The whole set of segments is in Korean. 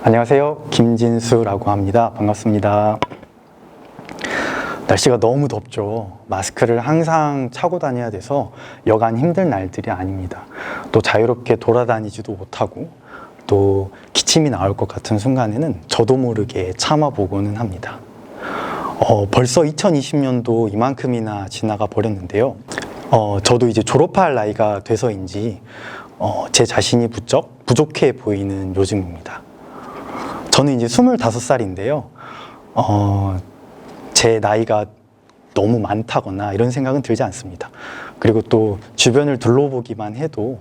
안녕하세요. 김진수라고 합니다. 반갑습니다. 날씨가 너무 덥죠. 마스크를 항상 차고 다녀야 돼서 여간 힘든 날들이 아닙니다. 또 자유롭게 돌아다니지도 못하고 또 기침이 나올 것 같은 순간에는 저도 모르게 참아보고는 합니다. 벌써 2020년도 이만큼이나 지나가 버렸는데요. 저도 이제 졸업할 나이가 돼서인지 제 자신이 부쩍 부족해 보이는 요즘입니다. 저는 이제 25살인데요. 제 나이가 너무 많다거나 이런 생각은 들지 않습니다. 그리고 또 주변을 둘러보기만 해도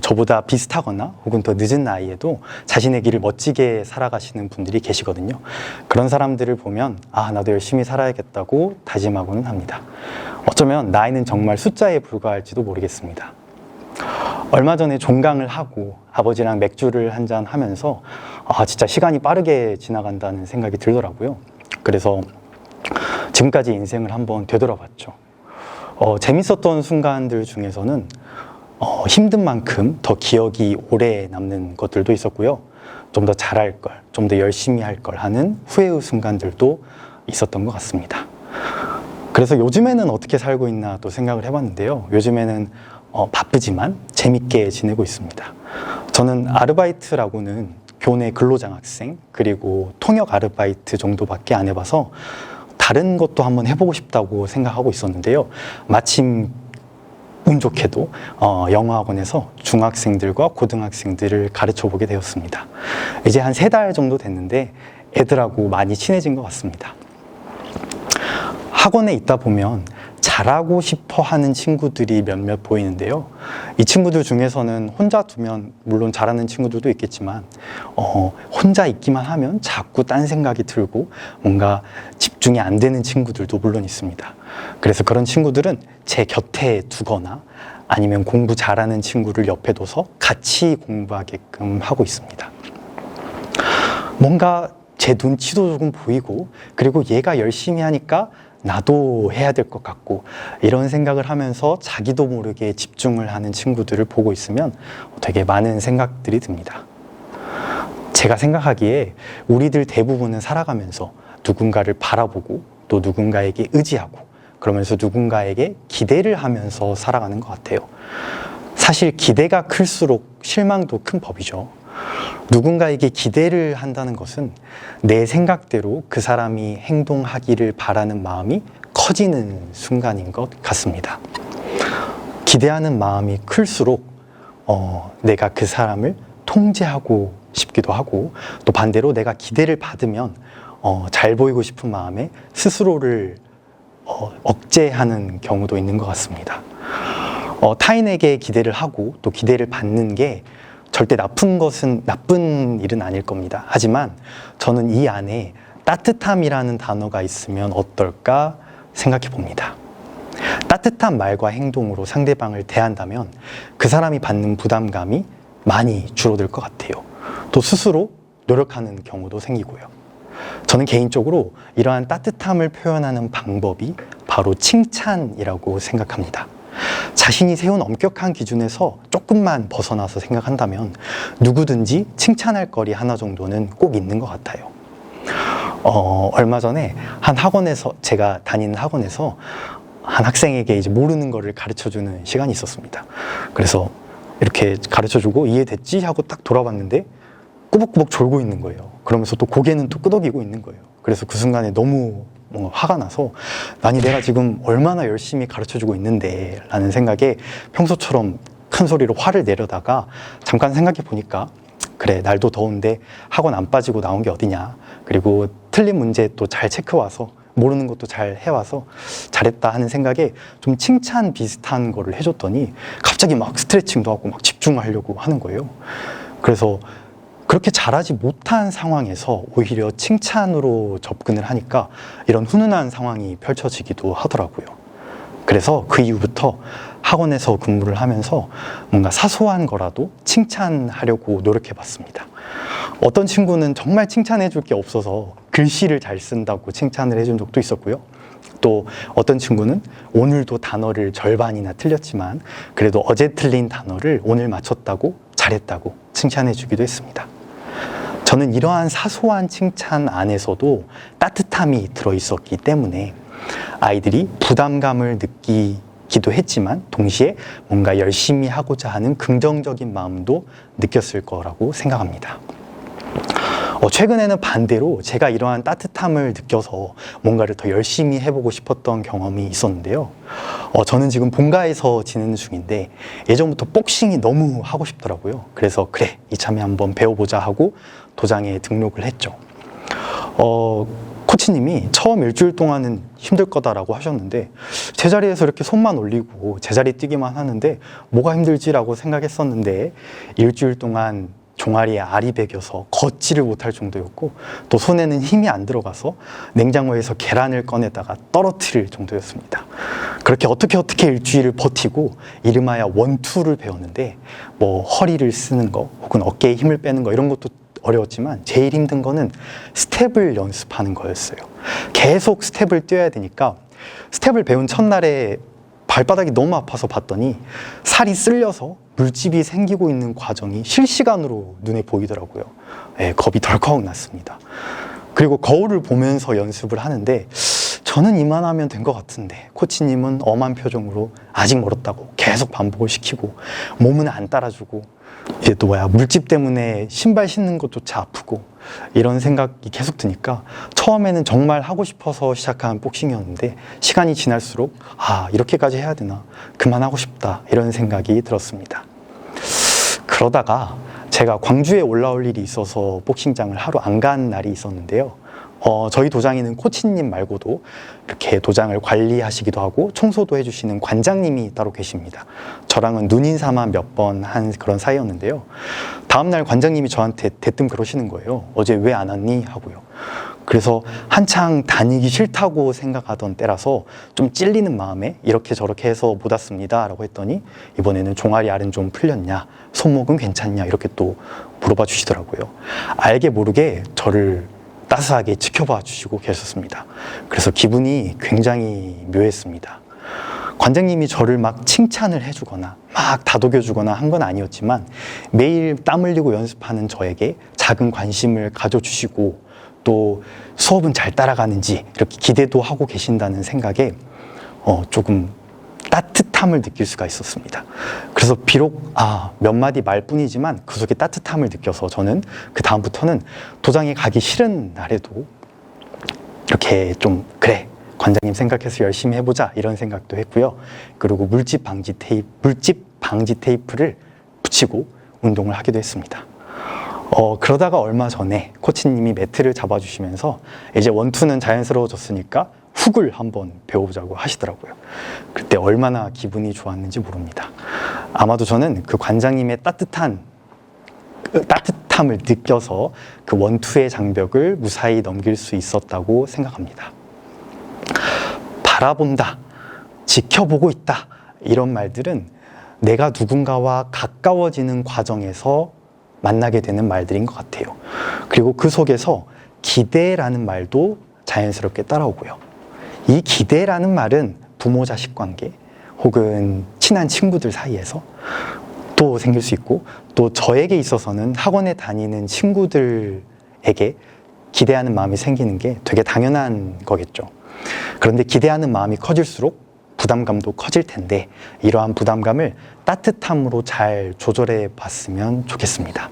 저보다 비슷하거나 혹은 더 늦은 나이에도 자신의 길을 멋지게 살아가시는 분들이 계시거든요. 그런 사람들을 보면 나도 열심히 살아야겠다고 다짐하고는 합니다. 어쩌면 나이는 정말 숫자에 불과할지도 모르겠습니다. 얼마 전에 종강을 하고 아버지랑 맥주를 한잔 하면서 진짜 시간이 빠르게 지나간다는 생각이 들더라고요. 그래서 지금까지 인생을 한번 되돌아봤죠. 재밌었던 순간들 중에서는 힘든 만큼 더 기억이 오래 남는 것들도 있었고요. 좀 더 잘할 걸, 좀 더 열심히 할 걸 하는 후회의 순간들도 있었던 것 같습니다. 그래서 요즘에는 어떻게 살고 있나 또 생각을 해봤는데요. 요즘에는 바쁘지만 재밌게 지내고 있습니다. 저는 아르바이트라고는 교내 근로장학생 그리고 통역 아르바이트 정도밖에 안 해봐서 다른 것도 한번 해보고 싶다고 생각하고 있었는데요. 마침 운 좋게도 영어학원에서 중학생들과 고등학생들을 가르쳐 보게 되었습니다. 이제 한 3달 정도 됐는데 애들하고 많이 친해진 것 같습니다. 학원에 있다 보면 잘하고 싶어 하는 친구들이 몇몇 보이는데요. 이 친구들 중에서는 혼자 두면 물론 잘하는 친구들도 있겠지만 혼자 있기만 하면 자꾸 딴 생각이 들고 뭔가 집중이 안 되는 친구들도 물론 있습니다. 그래서 그런 친구들은 제 곁에 두거나 아니면 공부 잘하는 친구를 옆에 둬서 같이 공부하게끔 하고 있습니다. 뭔가 제 눈치도 조금 보이고 그리고 얘가 열심히 하니까 나도 해야 될 것 같고 이런 생각을 하면서 자기도 모르게 집중을 하는 친구들을 보고 있으면 되게 많은 생각들이 듭니다. 제가 생각하기에 우리들 대부분은 살아가면서 누군가를 바라보고 또 누군가에게 의지하고 그러면서 누군가에게 기대를 하면서 살아가는 것 같아요. 사실 기대가 클수록 실망도 큰 법이죠. 누군가에게 기대를 한다는 것은 내 생각대로 그 사람이 행동하기를 바라는 마음이 커지는 순간인 것 같습니다. 기대하는 마음이 클수록 내가 그 사람을 통제하고 싶기도 하고 또 반대로 내가 기대를 받으면 잘 보이고 싶은 마음에 스스로를 억제하는 경우도 있는 것 같습니다. 타인에게 기대를 하고 또 기대를 받는 게 절대 나쁜 일은 아닐 겁니다. 하지만 저는 이 안에 따뜻함이라는 단어가 있으면 어떨까 생각해 봅니다. 따뜻한 말과 행동으로 상대방을 대한다면 그 사람이 받는 부담감이 많이 줄어들 것 같아요. 또 스스로 노력하는 경우도 생기고요. 저는 개인적으로 이러한 따뜻함을 표현하는 방법이 바로 칭찬이라고 생각합니다. 자신이 세운 엄격한 기준에서 조금만 벗어나서 생각한다면 누구든지 칭찬할 거리 하나 정도는 꼭 있는 것 같아요. 얼마 전에 한 학원에서 제가 다니는 학원에서 한 학생에게 이제 모르는 거를 가르쳐주는 시간이 있었습니다. 그래서 이렇게 가르쳐주고 이해됐지 하고 딱 돌아봤는데 꾸벅꾸벅 졸고 있는 거예요. 그러면서 또 고개는 또 끄덕이고 있는 거예요. 그래서 그 순간에 너무 뭔가 화가 나서 아니 내가 지금 얼마나 열심히 가르쳐주고 있는데 라는 생각에 평소처럼 큰 소리로 화를 내려다가 잠깐 생각해 보니까 그래 날도 더운데 학원 안 빠지고 나온 게 어디냐 그리고 틀린 문제 또 잘 체크 와서 모르는 것도 잘 해와서 잘했다 하는 생각에 좀 칭찬 비슷한 거를 해줬더니 갑자기 막 스트레칭도 하고 막 집중하려고 하는 거예요. 그래서 그렇게 잘하지 못한 상황에서 오히려 칭찬으로 접근을 하니까 이런 훈훈한 상황이 펼쳐지기도 하더라고요. 그래서 그 이후부터 학원에서 근무를 하면서 뭔가 사소한 거라도 칭찬하려고 노력해 봤습니다. 어떤 친구는 정말 칭찬해 줄 게 없어서 글씨를 잘 쓴다고 칭찬을 해준 적도 있었고요. 또 어떤 친구는 오늘도 단어를 절반이나 틀렸지만 그래도 어제 틀린 단어를 오늘 맞췄다고 잘했다고 칭찬해 주기도 했습니다. 저는 이러한 사소한 칭찬 안에서도 따뜻함이 들어있었기 때문에 아이들이 부담감을 느끼기도 했지만 동시에 뭔가 열심히 하고자 하는 긍정적인 마음도 느꼈을 거라고 생각합니다. 최근에는 반대로 제가 이러한 따뜻함을 느껴서 뭔가를 더 열심히 해보고 싶었던 경험이 있었는데요. 저는 지금 본가에서 지내는 중인데 예전부터 복싱이 너무 하고 싶더라고요. 그래서 그래, 이참에 한번 배워보자 하고 도장에 등록을 했죠. 코치님이 처음 일주일 동안은 힘들 거다라고 하셨는데 제자리에서 이렇게 손만 올리고 제자리 뛰기만 하는데 뭐가 힘들지라고 생각했었는데 일주일 동안 종아리에 알이 베겨서 걷지를 못할 정도였고 또 손에는 힘이 안 들어가서 냉장고에서 계란을 꺼내다가 떨어뜨릴 정도였습니다. 그렇게 어떻게 일주일을 버티고 이름하여 원투를 배웠는데 뭐 허리를 쓰는 거 혹은 어깨에 힘을 빼는 거 이런 것도 어려웠지만 제일 힘든 거는 스텝을 연습하는 거였어요. 계속 스텝을 뛰어야 되니까 스텝을 배운 첫날에 발바닥이 너무 아파서 봤더니 살이 쓸려서 물집이 생기고 있는 과정이 실시간으로 눈에 보이더라고요. 겁이 덜컥 났습니다. 그리고 거울을 보면서 연습을 하는데 저는 이만하면 된 것 같은데 코치님은 엄한 표정으로 아직 멀었다고 계속 반복을 시키고 몸은 안 따라주고 이제 또 물집 때문에 신발 신는 것조차 아프고 이런 생각이 계속 드니까 처음에는 정말 하고 싶어서 시작한 복싱이었는데 시간이 지날수록 이렇게까지 해야 되나, 그만하고 싶다 이런 생각이 들었습니다. 그러다가 제가 광주에 올라올 일이 있어서 복싱장을 하루 안 간 날이 있었는데요. 저희 도장에는 코치님 말고도 이렇게 도장을 관리하시기도 하고 청소도 해주시는 관장님이 따로 계십니다. 저랑은 눈인사만 몇 번 한 그런 사이였는데요. 다음날 관장님이 저한테 대뜸 그러시는 거예요. 어제 왜 안 왔니? 하고요. 그래서 한창 다니기 싫다고 생각하던 때라서 좀 찔리는 마음에 이렇게 저렇게 해서 못 왔습니다 라고 했더니 이번에는 종아리 알은 좀 풀렸냐? 손목은 괜찮냐? 이렇게 또 물어봐 주시더라고요. 알게 모르게 저를 따스하게 지켜봐 주시고 계셨습니다. 그래서 기분이 굉장히 묘했습니다. 관장님이 저를 막 칭찬을 해주거나 막 다독여주거나 한 건 아니었지만 매일 땀 흘리고 연습하는 저에게 작은 관심을 가져주시고 또 수업은 잘 따라가는지 이렇게 기대도 하고 계신다는 생각에 조금 따뜻함을 느낄 수가 있었습니다. 그래서 비록 몇 마디 말뿐이지만 그 속에 따뜻함을 느껴서 저는 그 다음부터는 도장에 가기 싫은 날에도 이렇게 좀 그래, 관장님 생각해서 열심히 해보자 이런 생각도 했고요. 그리고 물집 방지 테이프를 붙이고 운동을 하기도 했습니다. 그러다가 얼마 전에 코치님이 매트를 잡아주시면서 이제 원투는 자연스러워졌으니까 훅을 한번 배워보자고 하시더라고요. 그때 얼마나 기분이 좋았는지 모릅니다. 아마도 저는 그 관장님의 따뜻함을 느껴서 그 원투의 장벽을 무사히 넘길 수 있었다고 생각합니다. 바라본다, 지켜보고 있다 이런 말들은 내가 누군가와 가까워지는 과정에서 만나게 되는 말들인 것 같아요. 그리고 그 속에서 기대라는 말도 자연스럽게 따라오고요. 이 기대라는 말은 부모 자식 관계 혹은 친한 친구들 사이에서 또 생길 수 있고 또 저에게 있어서는 학원에 다니는 친구들에게 기대하는 마음이 생기는 게 되게 당연한 거겠죠. 그런데 기대하는 마음이 커질수록 부담감도 커질 텐데 이러한 부담감을 따뜻함으로 잘 조절해 봤으면 좋겠습니다.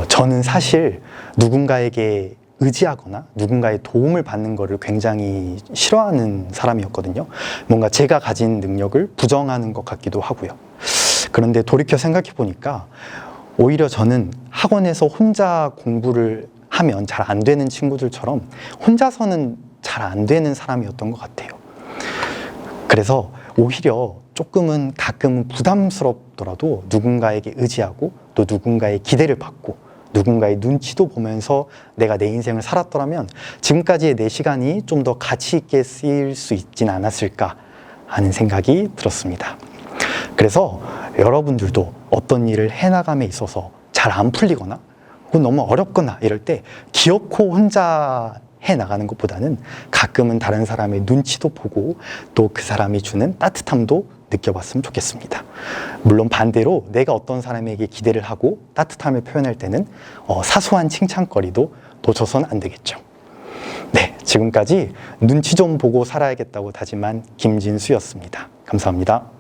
저는 사실 누군가에게 의지하거나 누군가의 도움을 받는 것을 굉장히 싫어하는 사람이었거든요. 뭔가 제가 가진 능력을 부정하는 것 같기도 하고요. 그런데 돌이켜 생각해 보니까 오히려 저는 학원에서 혼자 공부를 하면 잘 안 되는 친구들처럼 혼자서는 잘 안 되는 사람이었던 것 같아요. 그래서 오히려 조금은 가끔은 부담스럽더라도 누군가에게 의지하고 또 누군가의 기대를 받고 누군가의 눈치도 보면서 내가 내 인생을 살았더라면 지금까지의 내 시간이 좀 더 가치 있게 쓰일 수 있진 않았을까 하는 생각이 들었습니다. 그래서 여러분들도 어떤 일을 해나감에 있어서 잘 안 풀리거나 혹은 너무 어렵거나 이럴 때 기어코 혼자 해 나가는 것보다는 가끔은 다른 사람의 눈치도 보고 또 그 사람이 주는 따뜻함도 느껴봤으면 좋겠습니다. 물론 반대로 내가 어떤 사람에게 기대를 하고 따뜻함을 표현할 때는 사소한 칭찬거리도 놓쳐선 안 되겠죠. 네, 지금까지 눈치 좀 보고 살아야겠다고 다짐한 김진수였습니다. 감사합니다.